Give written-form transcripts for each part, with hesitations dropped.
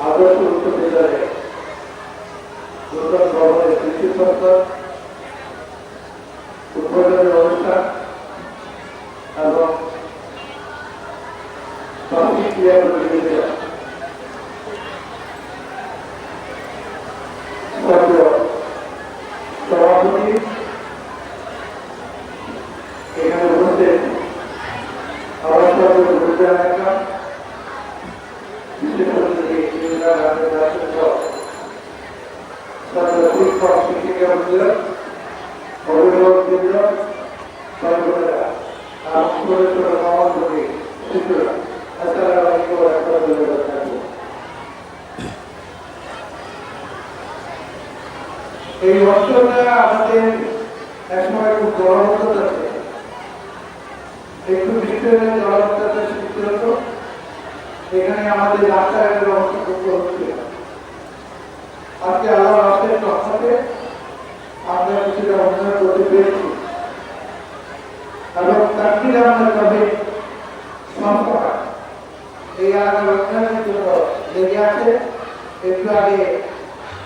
আদর্শ উচ্চ বিদ্যালয়ে নতুন ভবনের কৃষি সংসদ উদ্বোধনের অনুষ্ঠান এবং ক্রিয়া প্রতিযোগিতা সভাপতি এখানে উপস্থিত আমার সঙ্গে বিশেষ শিক্ষক শিক্ষিকা অভিভাবক বৃন্দ সর্বদা শিশুরা এই অঞ্চলটা আমাদের একসময় খুব জলবদ্ধতা ছিল, একটু বৃষ্টি হলে জলবদ্ধতা সৃষ্টি হতো। এখানে আমাদের রাস্তাঘাটের অবস্থা খুব হচ্ছিল। আজকে আল্লাহ রাস্তায় রহমতে আমরা কিছুটা উন্নয়ন করতে পেরেছি এবং তাকবীর আমাদের তবে সংস্থা এই এলাকার উন্নয়নের জন্য লেগে আছে। একটু আগে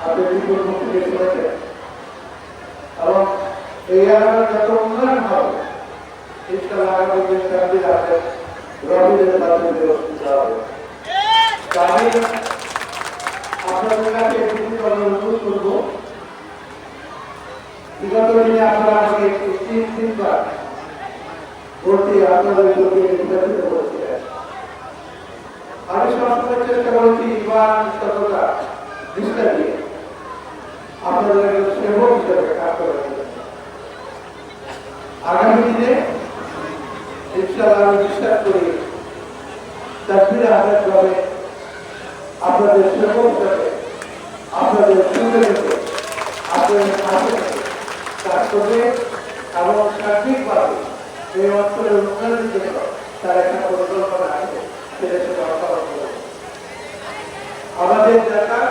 আপনি বিপুল মুক্তি শুনেছেন এবং এই এলাকার যত উন্নয়ন হবে ইনশাআল্লাহ আগামী দিনে তাকবীর আছে রবিদের সাথে ব্যবস্থা হবে। আমি আপনাদের কাছে অনুরোধ করব, বিগত দিনে আপনারা আমাকে 3 বার ভর্তি আপনাদের নির্বাচিত করেছিলেন। আমি সবসময় চেষ্টা করেছি ইমান সততা নিষ্ঠা দিয়ে আপনাদের সেবক হিসেবে কাজ করার জন্য। আগামী দিনে ইনশাআল্লাহ আমি বিশ্বাস করি তাকবীর আহমেদ হবে আপনাদের সেবক হিসেবে আপনাদের শুনে রেখে আপনাদের কাছে কাজ করবে এবং সার্বিকভাবে এই অঞ্চলের উন্নয়নের জন্য তার একটা পরিকল্পনা আছে, সেটা সেটা অর্থায়ন করবে। আমাদের নেতা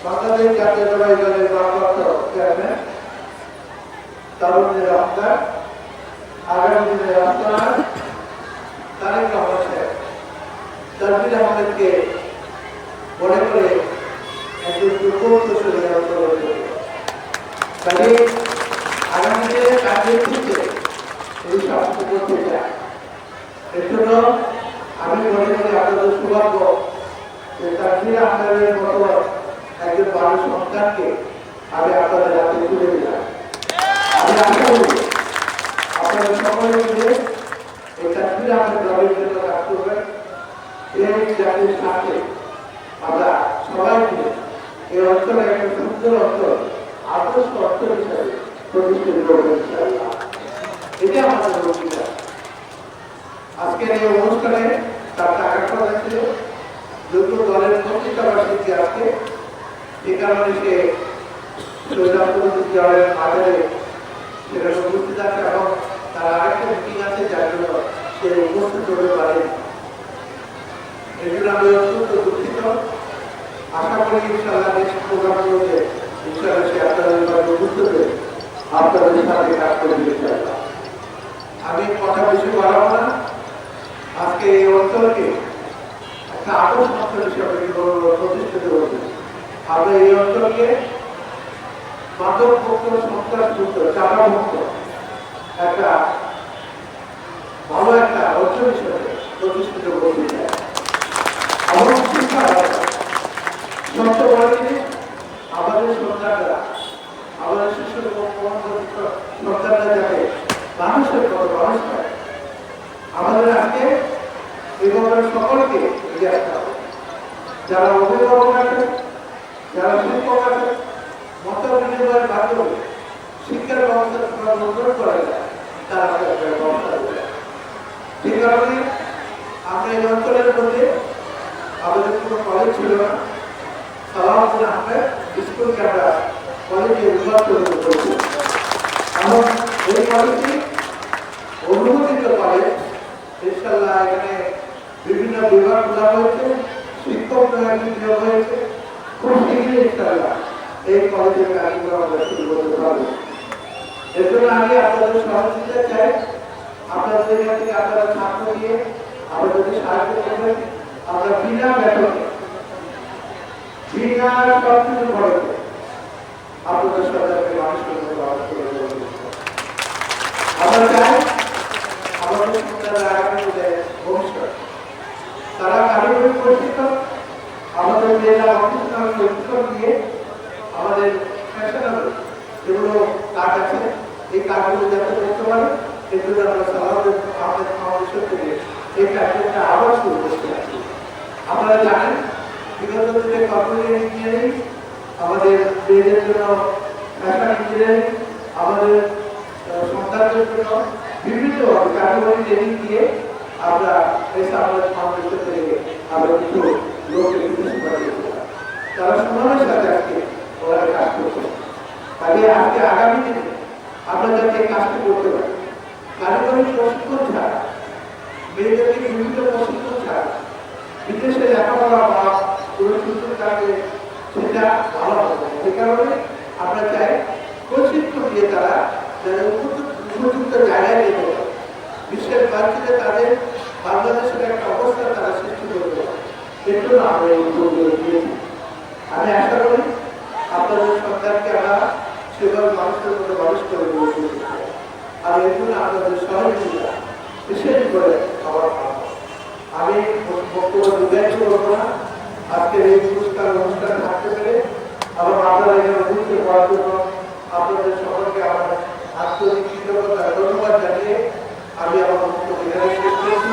বাংলাদেশ জাতীয়তাবাদী দলের ভারপ্রাপ্ত চেয়ারম্যান তারুণ্যের রহমান আগামী দিনের রাষ্ট্রপতি তারেক রহমান সাহেব তাকবীর আমাদেরকে মনে করে একজন দুর্গোত্তরী তাহলে আগামী দিনে কাজের ক্ষেত্রে এই সবকিছু করতে চাই। এর জন্য আমি মনে করি আপনাদের সৌভাগ্য যে তাকবীর আমাদের মতো একজন বাড়ি সন্তানকে আমি আপনাদের হাতে তুলে দিলাম। আমি আশা করি আপনাদের সকলে মিলে এই তাকবীর আমাদের গ্রামের জন্য কাজ করবেন। এই জাতির সাথে আমরা সবাই মিলে এই অঞ্চলে একটা সুন্দর অঞ্চল আদর্শ অঞ্চল হিসাবে প্রতিষ্ঠিত করবেন। এটা আমাদের লক্ষ্য। আজকের এই অনুষ্ঠানে তার টাকা করা ছিল যোগ্য দলের পত্রিকাবাসীকে আজকে যে কারণে সে দলের বাজারে সেখানে উপস্থিত আছে এবং তার আরেকটা মিটিং আছে যার জন্য সে উপস্থিত হতে পারে। এই জন্য আমি অত্যন্ত দুঃখিত। আশা করি ইনশাআল্লাহ নেক্সট প্রোগ্রামগুলোতে ইনশাআল্লাহ সে আপনাদের উপস্থিত আপনাদের সাথে কাজ করবে ইনশাআল্লাহ। আমি কথা বেশি বাড়াবো না। আজকে এই অঞ্চলকে একটা আদর্শ অঞ্চল হিসাবে প্রতিষ্ঠিত করবে। আমরা এই অঞ্চলকে মাদক মুক্ত, সন্ত্রাস মুক্ত, চাঁদা মুক্ত একটা ভালো একটা অঞ্চল হিসেবে প্রতিষ্ঠিত করতে চাই। আমার শিক্ষা সবচেয়ে বড় জিনিস আমাদের সন্তানরা, আমাদের শিশু এবং সন্তানরা যাতে মানুষের মতো মানুষ হয়। আমাদের আজকে এই ধরনের সকলকে এগিয়ে আসতে হবে। যারা অভিভাবক আছে, যারা শিক্ষক আছে, মত বিনিময়ের মাধ্যমে শিক্ষার ব্যবস্থা উন্নয়ন করা যায় তারা ব্যবস্থা করে। যে কারণে আমরা এই অঞ্চলের মধ্যে আমাদের কোনো কলেজ ছিল না। সালাউদ্দিন আহমেদ স্কুলকে আমরা কলেজে রূপান্তরিত করেছি এবং এই কলেজটি অনুমোদিত কলেজ। ইনশাআল্লাহ এখানে বিভিন্ন বিভাগ খোলা হয়েছে, শিক্ষক নিয়োগ হয়েছে। খুব শীঘ্রই ইনশাআল্লাহ এই কলেজের কাজগুলো আমরা শুরু করতে পারবো। এর জন্য আমি আপনাদের সহযোগিতা চাই। আপনাদের থেকে আপনারা ছাত্র দিয়ে আমরা যদি সাহায্য করবেন, আমরা বিনা বেতনে বিনা সবকিছু খরচে আপনাদের সরকারকে মানুষের মধ্যে ব্যবহার করে দেবো। আমরা চাই আমাদের সন্তানরা আগামী ভবিষ্যৎ তারা কারিগরি প্রশিক্ষণ, আমাদের মেয়েরা অফিসার প্রশিক্ষণ দিয়ে আমাদের ফ্যাশনেবল যেগুলো কাজ আছে এই কাজগুলো যাতে করতে পারে, এর জন্য আমরা সালাউদ্দিন আহমেদ ফাউন্ডেশন থেকে এই কাজটা আবার শুরু করতে আছি। আপনারা জানেন বিগত দিনে কম্পিউটার ইঞ্জিনিয়ারিং, আমাদের মেয়েদের জন্য ফ্যাশন ইঞ্জিনিয়ারিং, আমাদের সন্তানদের জন্য বিভিন্ন কারিগরি ট্রেনিং দিয়ে আমরা এই সালাউদ্দিন ফাউন্ডেশন থেকে আমরা কিছু লোককে বিদেশে পাঠিয়েছিলাম। তারা সুনামের সাথে আজকে ওরা কাজ করছে। তাহলে আজকে আগামী দিনে আমরা যাতে কাজটি করতে পারি, কারিগরি প্রশিক্ষণ ছাড়া, মেয়েদেরকে বিভিন্ন প্রশিক্ষণ ছাড়া বিদেশে লেখাপড়া বা কোনো সুযোগ থাকলে সেটা ভালো হবে। এই কারণে আমরা চাই প্রশিক্ষণ দিয়ে তারা যারা উপযুক্ত জায়গায় যেতে পারে, বিশ্বের বাচ্চাদের তাদের বাংলাদেশের একটা অবস্থা তারা সৃষ্টি করতে পারে। এর জন্য আমরা এই উদ্যোগ দিয়েছি। আমি আশা করি আপনাদের সরকারকে আমরা সেভাবে মানুষের মধ্যে মানুষ করে বলতে চাই। আর এর জন্য আপনাদের সহযোগিতা বিশেষ করে আমার আমি বক্তব্য দীর্ঘায়িত করবো না। আজকের এই পুরস্কার অনুষ্ঠান থাকতে পেরে আবার আপনারা এখানে বুঝতে পারার জন্য আপনাদের সকলকে আমার আন্তরিক কৃতজ্ঞতা ধন্যবাদ জানিয়ে আমি আমার বক্তব্য এখানে শেষ করছি।